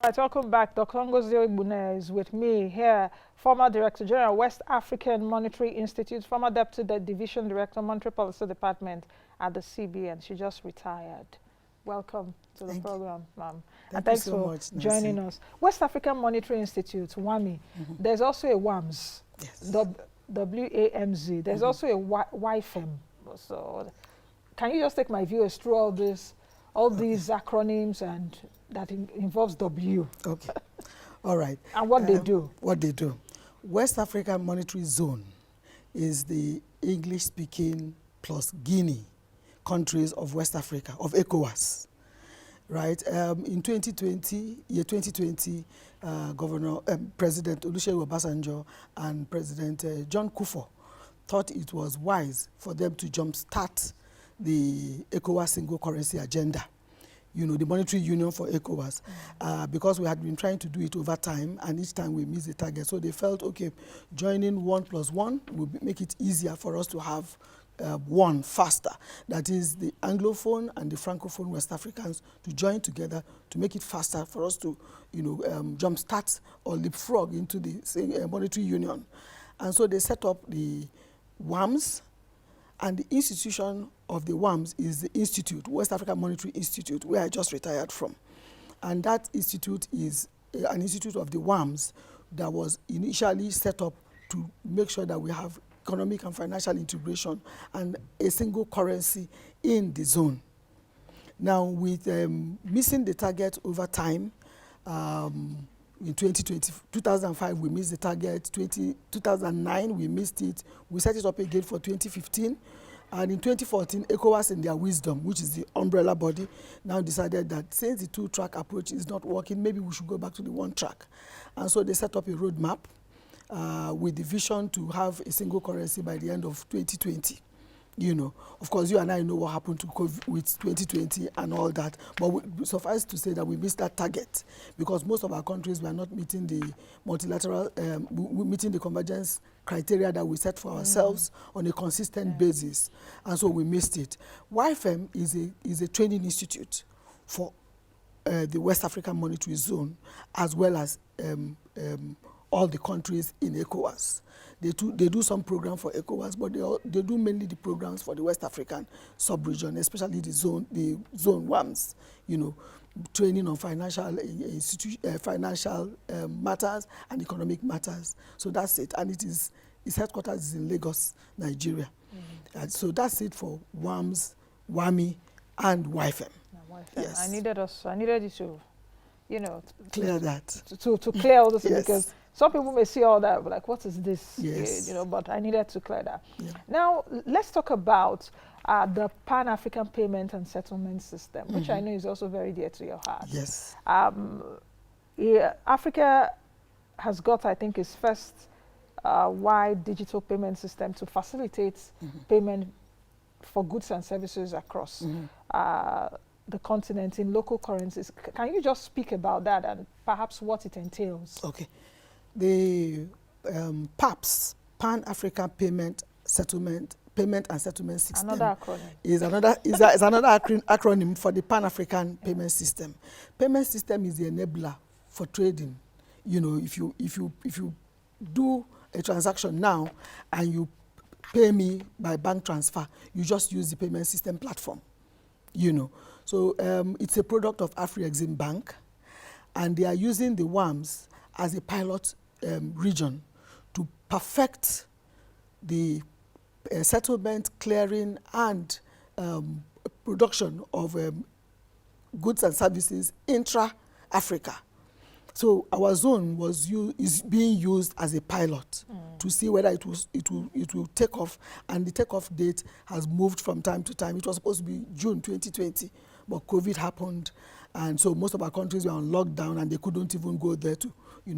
Right, welcome back. Dr. Ngozi Egbuna is with me here, former Director General, West African Monetary Institute, former Deputy Division Director, Monetary Policy Department at the CBN. She just retired. Welcome to the program, ma'am. And thanks so for much, joining us. West African Monetary Institute, WAMI. There's also a WAMS, WAMZ. There's also a YFM. So can you just take my viewers through all these acronyms and that involves W? Okay. All right. And what they do? What they do. West African Monetary Zone is the English-speaking plus Guinea countries of West Africa, of ECOWAS. Right? In 2020, President Olusegun Obasanjo and President John Kufuor thought it was wise for them to jumpstart the ECOWAS single currency agenda, the monetary union for ECOWAS, because we had been trying to do it over time, and each time we missed the target. So they felt, okay, joining 1+1 will make it easier for us to have one faster. That is the Anglophone and the Francophone West Africans to join together to make it faster for us to, jumpstart or leapfrog into the monetary union. And so they set up the WAMS, and the institution of the WAMS is the Institute, West African Monetary Institute, where I just retired from. And that institute is an institute of the WAMS that was initially set up to make sure that we have economic and financial integration and a single currency in the zone. Now, with missing the target over time, in 2005 we missed the target, 2009 we missed it, we set it up again for 2015, and in 2014 ECOWAS in their wisdom, which is the umbrella body, now decided that since the two-track approach is not working, maybe we should go back to the one track. And so they set up a roadmap with the vision to have a single currency by the end of 2020. Of course, you and I know what happened to COVID with 2020 and all that, but suffice to say that we missed that target because most of our countries were not meeting the multilateral, meeting the convergence criteria that we set for ourselves on a consistent basis, and so we missed it. YFM is a training institute for the West African Monetary Zone, as well as all the countries in ECOWAS. They do some program for ECOWAS, but they do mainly the programs for the West African sub-region, especially the zone WAMS, training on financial matters and economic matters. So that's it, and its headquarters is in Lagos, Nigeria. And so that's it for WAMS, WAMI, and YFM. Yes. I needed you to, clear that. To clear all this Yes. because some people may see all that, but like, what is this? Yes. But I needed to clear that. Yeah. Now, let's talk about the Pan-African Payment and Settlement System, which I know is also very dear to your heart. Yes. Africa has got, I think, its first wide digital payment system to facilitate payment for goods and services across the continent in local currencies. Can you just speak about that and perhaps what it entails? Okay. The PAPSS, Pan-African Payment and Settlement System, Another acronym. is another acronym for the Pan-African Payment System. Payment system is the enabler for trading. If you do a transaction now and you pay me by bank transfer, you just use the payment system platform. So it's a product of Afri-Exim Bank, and they are using the WAMS as a pilot region to perfect the settlement, clearing, and production of goods and services intra-Africa. So our zone is being used as a pilot to see whether it will take off, and the takeoff date has moved from time to time. It was supposed to be June 2020, but COVID happened, and so most of our countries were on lockdown, and they couldn't even go there to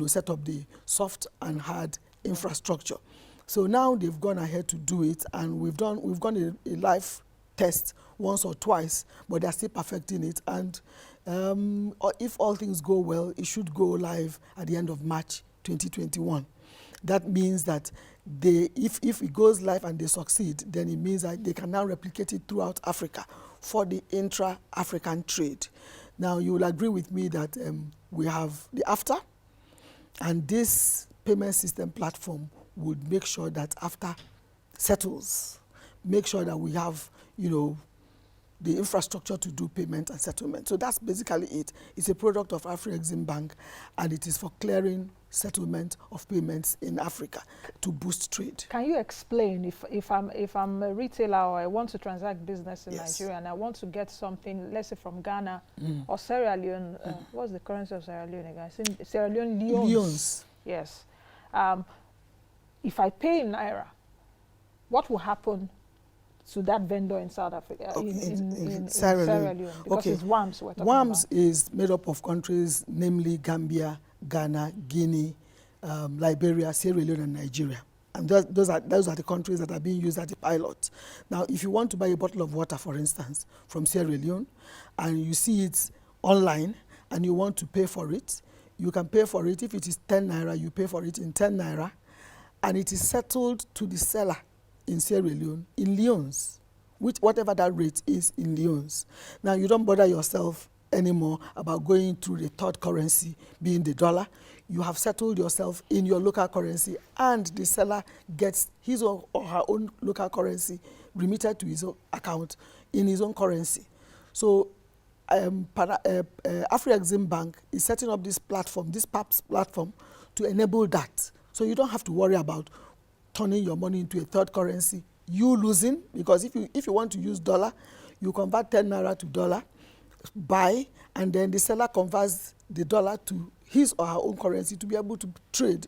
set up the soft and hard infrastructure. So now they've gone ahead to do it, and we've gone a live test once or twice, but they're still perfecting it. And if all things go well, it should go live at the end of March 2021. That means that if it goes live and they succeed, then it means that they can now replicate it throughout Africa for the intra-African trade. Now, you will agree with me that we have the AFTA, and this payment system platform would make sure that AFTA settles, make sure that we have, you know, the infrastructure to do payment and settlement. So that's basically it. It's a product of Afri-Exim Bank, and it is for clearing settlement of payments in Africa to boost trade. Can you explain, if I'm a retailer or I want to transact business in Nigeria and I want to get something, let's say from Ghana or Sierra Leone, what's the currency of Sierra Leone again? Sierra Leone, leones. Yes. If I pay in Naira, what will happen to that vendor in South Africa, in Sierra Leone? Because it's WAMS we're talking WAMS about. is made up of countries, namely Gambia, Ghana, Guinea, Liberia, Sierra Leone, and Nigeria. And those are the countries that are being used as a pilot. Now, if you want to buy a bottle of water, for instance, from Sierra Leone, and you see it online, and you want to pay for it, you can pay for it. If it is 10 Naira, you pay for it in 10 Naira, and it is settled to the seller in Sierra Leone in leones, whatever that rate is in leones. Now, you don't bother yourself anymore about going through the third currency, being the dollar. You have settled yourself in your local currency, and the seller gets his or her own local currency remitted to his own account in his own currency. So Afri-Exim Bank is setting up this platform, this PAPSS platform, to enable that. So you don't have to worry about turning your money into a third currency, you losing, because if you want to use dollar, you convert 10 Naira to dollar, buy, and then the seller converts the dollar to his or her own currency to be able to trade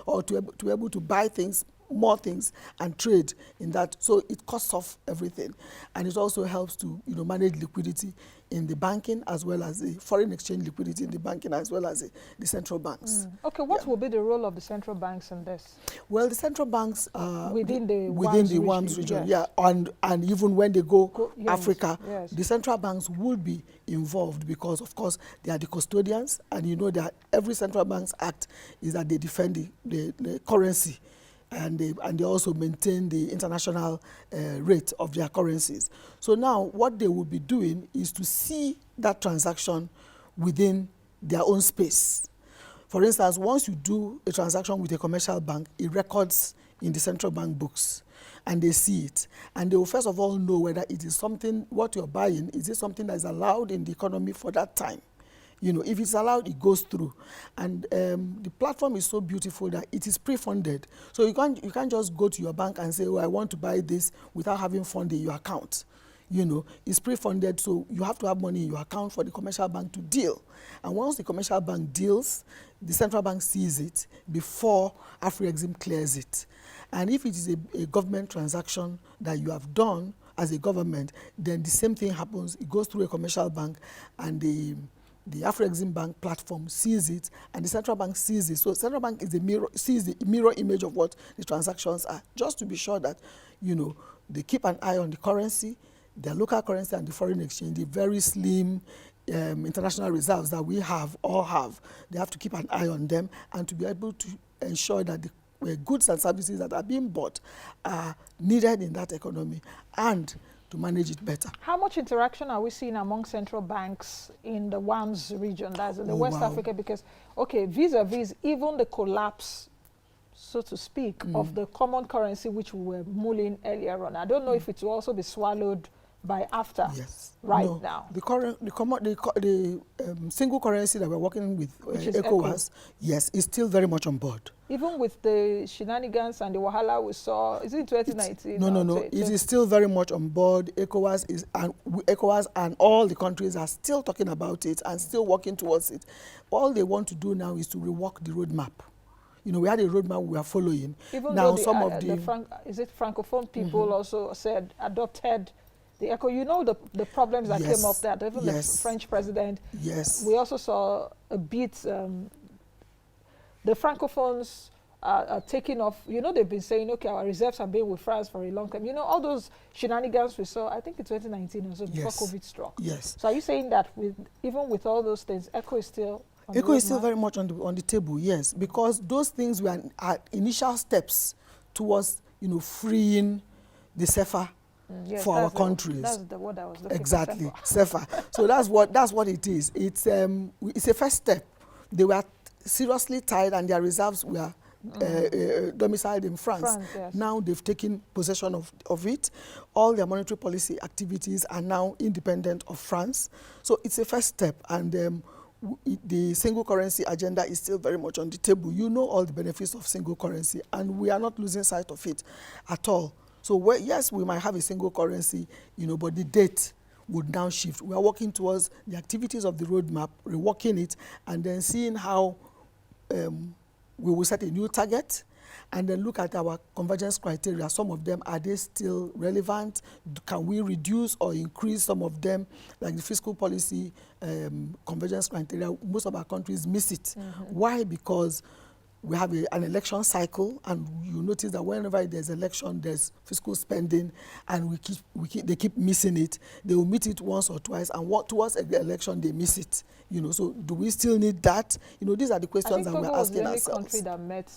or to be able to buy things, more things, and trade in that. So it costs off everything, and it also helps to, you know, manage liquidity in the banking, as well as the foreign exchange liquidity in the banking, as well as the central banks. Okay, what will be the role of the central banks in this? Well, the central banks within the WAMS region, yes. and even when they go Africa, yes, the central banks will be involved, because of course they are the custodians, and you know that every central bank's act is that they defend the currency, and they also maintain the international rate of their currencies. So now what they will be doing is to see that transaction within their own space. For instance, once you do a transaction with a commercial bank, it records in the central bank books, and they see it. And they will first of all know whether it is something, what you're buying, is it something that is allowed in the economy for that time? You know, if it's allowed, it goes through. And the platform is so beautiful that it is pre-funded. So you can't just go to your bank and say, oh, I want to buy this, without having fund in your account. You know, it's pre-funded, so you have to have money in your account for the commercial bank to deal. And once the commercial bank deals, the central bank sees it before Afri-Exim clears it. And if it is a government transaction that you have done as a government, then the same thing happens. It goes through a commercial bank, and the Afri-Exim Bank platform sees it, and the central bank sees it. So central bank is sees the mirror image of what the transactions are, just to be sure that, you know, they keep an eye on the currency, their local currency, and the foreign exchange, the very slim international reserves that we all have. They have to keep an eye on them, and to be able to ensure that the goods and services that are being bought are needed in that economy, and to manage it better. How much interaction are we seeing among central banks in the WAMS region, that's in the West Africa? Because, okay, vis-a-vis even the collapse, so to speak, of the common currency which we were mulling earlier on, I don't know if it will also be swallowed by AFTA now. The single currency that we're working with, ECOWAS, yes, is still very much on board. Even with the shenanigans and the wahala we saw, is it 2019? No. It is still very much on board. ECOWAS and all the countries are still talking about it and still working towards it. All they want to do now is to rework the roadmap. You know, we had a roadmap we are following. Even now, though Francophone people also adopted the ECO. You know the problems that came up there. Even the French president. Yes. We also saw a bit. The Francophones are taking off. You know, they've been saying, okay, our reserves have been with France for a long time. You know, all those shenanigans we saw, I think in 2019 or so, before COVID struck. Yes. So are you saying that even with all those things, ECO is still on ECO is still very much on the table, yes, because those things were initial steps towards, you know, freeing the CFA Yes, for our countries. That's the word I was looking exactly, for. SEFA. So that's what it is. It's a first step. They were seriously tied and their reserves were domiciled in France. Yes. Now they've taken possession of it. All their monetary policy activities are now independent of France. So it's a first step, and the single currency agenda is still very much on the table. You know all the benefits of single currency, and we are not losing sight of it at all. So yes, we might have a single currency, but the date would now shift. We are working towards the activities of the roadmap, reworking it, and then seeing how we will set a new target, and then look at our convergence criteria. Some of them, are they still relevant? Can we reduce or increase some of them? Like the fiscal policy convergence criteria, most of our countries miss it. Why? Because we have an election cycle, and you notice that whenever there's election, there's fiscal spending, and they keep missing it. They will meet it once or twice, and towards the election they miss it. So do we still need that? These are the questions that we're asking ourselves. I think Togo was the only country that met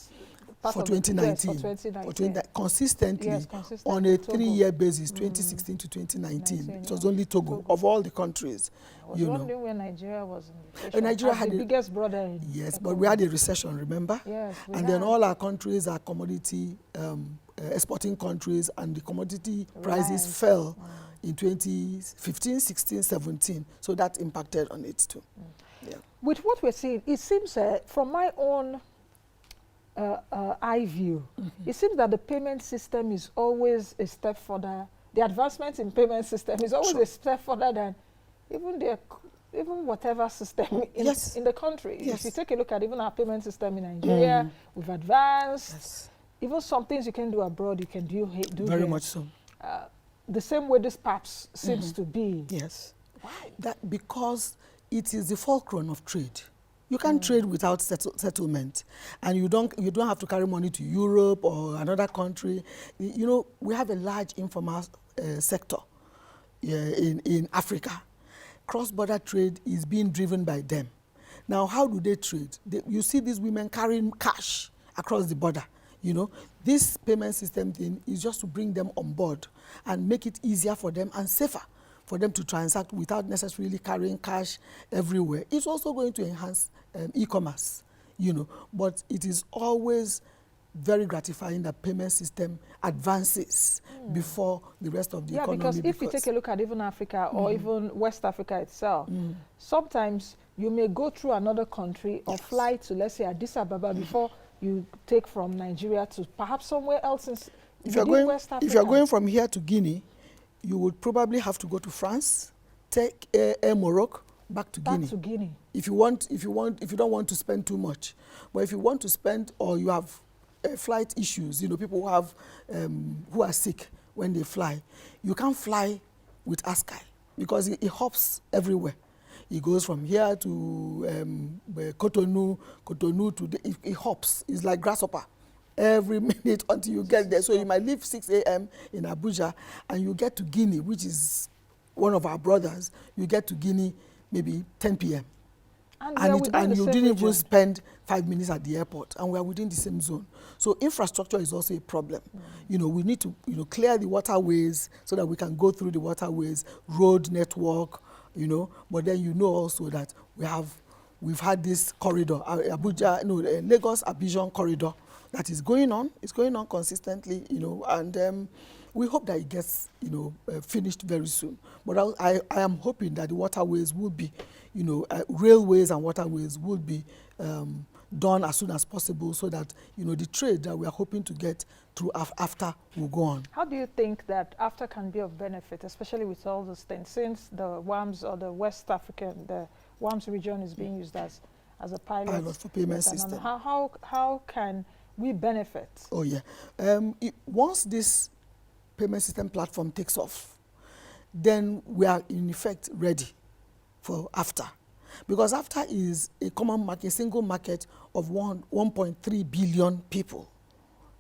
for 2019, consistently on a 3-year basis, 2016 to 2019. It was only Togo of all the countries. I was wondering where Nigeria was in the Nigeria had the biggest brother. Yes, but we had a recession, remember? Yes, and then all our countries are commodity exporting countries, and the commodity prices fell in 2015, 16, 17. So that impacted on it too. Yeah. With what we're seeing, it seems from my own eye view, it seems that the payment system is always a step further. The advancement in payment system is always a step further than even whatever system in the country. Yes. If you take a look at even our payment system in Nigeria, we've advanced. Yes. Even some things you can do abroad, you can do very here. much so. The same way this PAPSS seems to be. Yes. Why? Because it is the fulcrum of trade. You can't trade without settlement, and you don't have to carry money to Europe or another country. We have a large informal sector in Africa. Cross-border trade is being driven by them. Now, how do they trade? You see these women carrying cash across the border. This payment system thing is just to bring them on board and make it easier for them and safer for them to transact without necessarily carrying cash everywhere. It's also going to enhance e-commerce, but it is always very gratifying that payment system advances before the rest of the economy. Yeah, because if you take a look at even Africa or even West Africa itself, sometimes you may go through another country or fly to, let's say, Addis Ababa before you take from Nigeria to perhaps somewhere else in West Africa. If you're going from here to Guinea, you would probably have to go to France, take Air Morocco back to Guinea. If you don't want to spend too much. But if you want to spend, or you have flight issues, people who have who are sick when they fly, you can't fly with Askai because it hops everywhere. It goes from here to Cotonou to it hops. It's like grasshopper every minute until you get there. So you might leave 6 a.m. in Abuja and you get to Guinea, which is one of our brothers. You get to Guinea maybe 10 p.m. And you didn't even spend 5 minutes at the airport, and we are within the same zone. So infrastructure is also a problem. We need to clear the waterways so that we can go through the waterways, road network, but then also that we've had this corridor, Lagos-Abidjan corridor that is going on. It's going on consistently, and we hope that it gets, finished very soon. But I am hoping that the waterways will be, railways and waterways will be done as soon as possible, so that, the trade that we are hoping to get through AFTA will go on. How do you think that AFTA can be of benefit, especially with all those things, since the WAMS or the West African, the WAMS region is being used as a pilot for payment system? How can we benefit? Oh, yeah. Once this payment system platform takes off, then we are in effect ready for AFTA. Because AFTA is a common market, a single market of 1.3 billion people.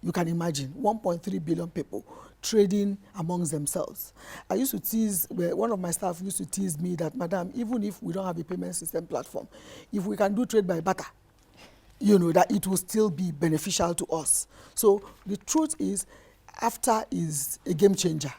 You can imagine 1.3 billion people trading amongst themselves. I used to tease, one of my staff used to tease me that, Madam, even if we don't have a payment system platform, if we can do trade by barter, that it will still be beneficial to us. So the truth is, AFTA is a game changer.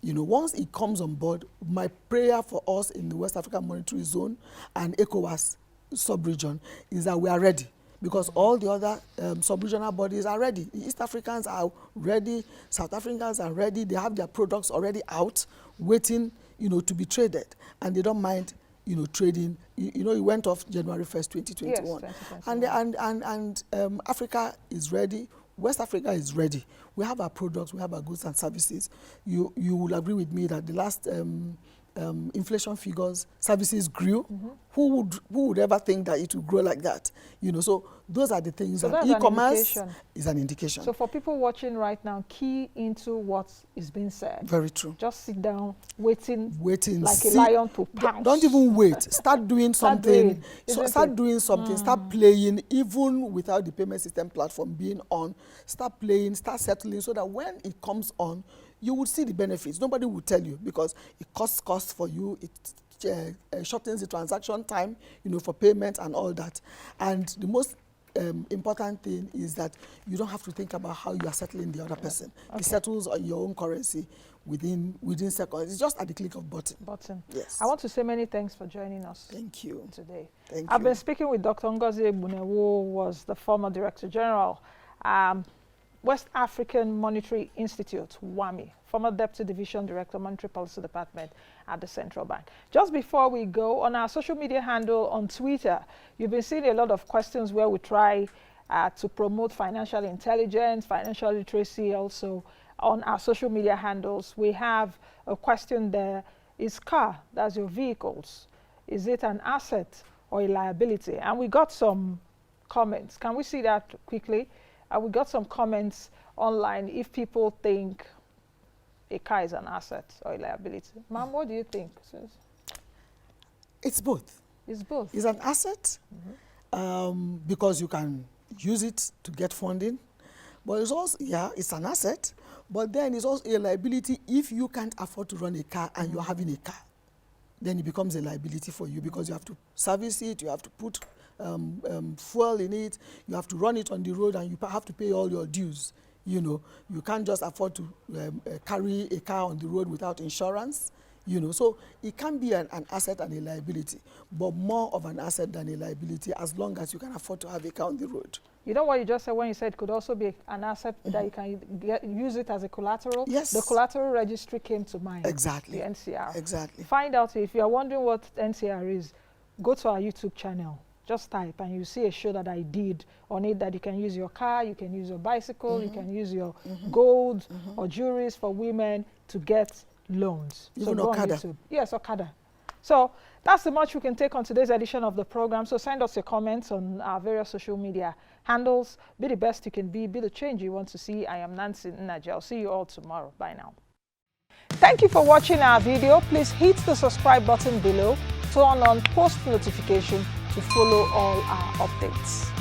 You know, once it comes on board, my prayer for us in the West African Monetary Zone and ECOWAS sub-region is that we are ready, because all the other sub-regional bodies are ready. The East Africans are ready, South Africans are ready, they have their products already out, waiting, you know, to be traded, and they don't mind, you know, trading. You know, it went off January 1st, 2021. Yes, 2021. And Africa is ready, West Africa is ready. We have our products, we have our goods and services. You will agree with me that the last inflation figures, services grew. Who would ever think that it would grow like that? You know, so those are the things. So that e-commerce is an indication. So for people watching right now, key into what is being said. Very true. Just sit down, waiting like see, a lion to pounce. Don't even wait. Start doing something. Start doing something. Start playing, even without the payment system platform being on. Start playing, start settling, so that when it comes on, you will see the benefits. Nobody will tell you, because it costs for you. It shortens the transaction time, you know, for payment and all that. And the most important thing is that you don't have to think about how you are settling the other person. Okay. It settles on your own currency within seconds. It's just at the click of button. Yes. I want to say many thanks for joining us. Thank you. Today. Thank I've you. been speaking with Dr. Ngozi Egbuna, who was the former Director General, West African Monetary Institute, WAMI, former Deputy Division Director, Monetary Policy Department at the Central Bank. Just before we go, on our social media handle on Twitter, you've been seeing a lot of questions where we try to promote financial intelligence, financial literacy also on our social media handles. We have a question there. Is car, that's your vehicles, is it an asset or a liability? And we got some comments. Can we see that quickly? We got some comments online if people think a car is an asset or a liability. Ma'am, what do you think? It's both. It's both. It's an asset because you can use it to get funding. But it's also, yeah, it's an asset. But then it's also a liability if you can't afford to run a car and you're having a car. Then it becomes a liability for you, because you have to service it, you have to put fuel in it, you have to run it on the road, and you have to pay all your dues. You know, you can't just afford to carry a car on the road without insurance. You know, so it can be an asset and a liability, but more of an asset than a liability, as long as you can afford to have a car on the road. You know what you just said when you said it could also be an asset that you can use it as a collateral? Yes. The collateral registry came to mind. Exactly. The NCR. Exactly. Find out, if you're wondering what NCR is, go to our YouTube channel. Just type and you see a show that I did on it, that you can use your car, you can use your bicycle, you can use your gold or jewelries for women to get loans. Even so Okada. Yes, Okada. So that's the much we can take on today's edition of the program. So send us your comments on our various social media handles. Be the best you can be the change you want to see. I am Nancy Nnaji. I'll see you all tomorrow. Bye now. Thank you for watching our video. Please hit the subscribe button below, turn on post notification to follow all our updates.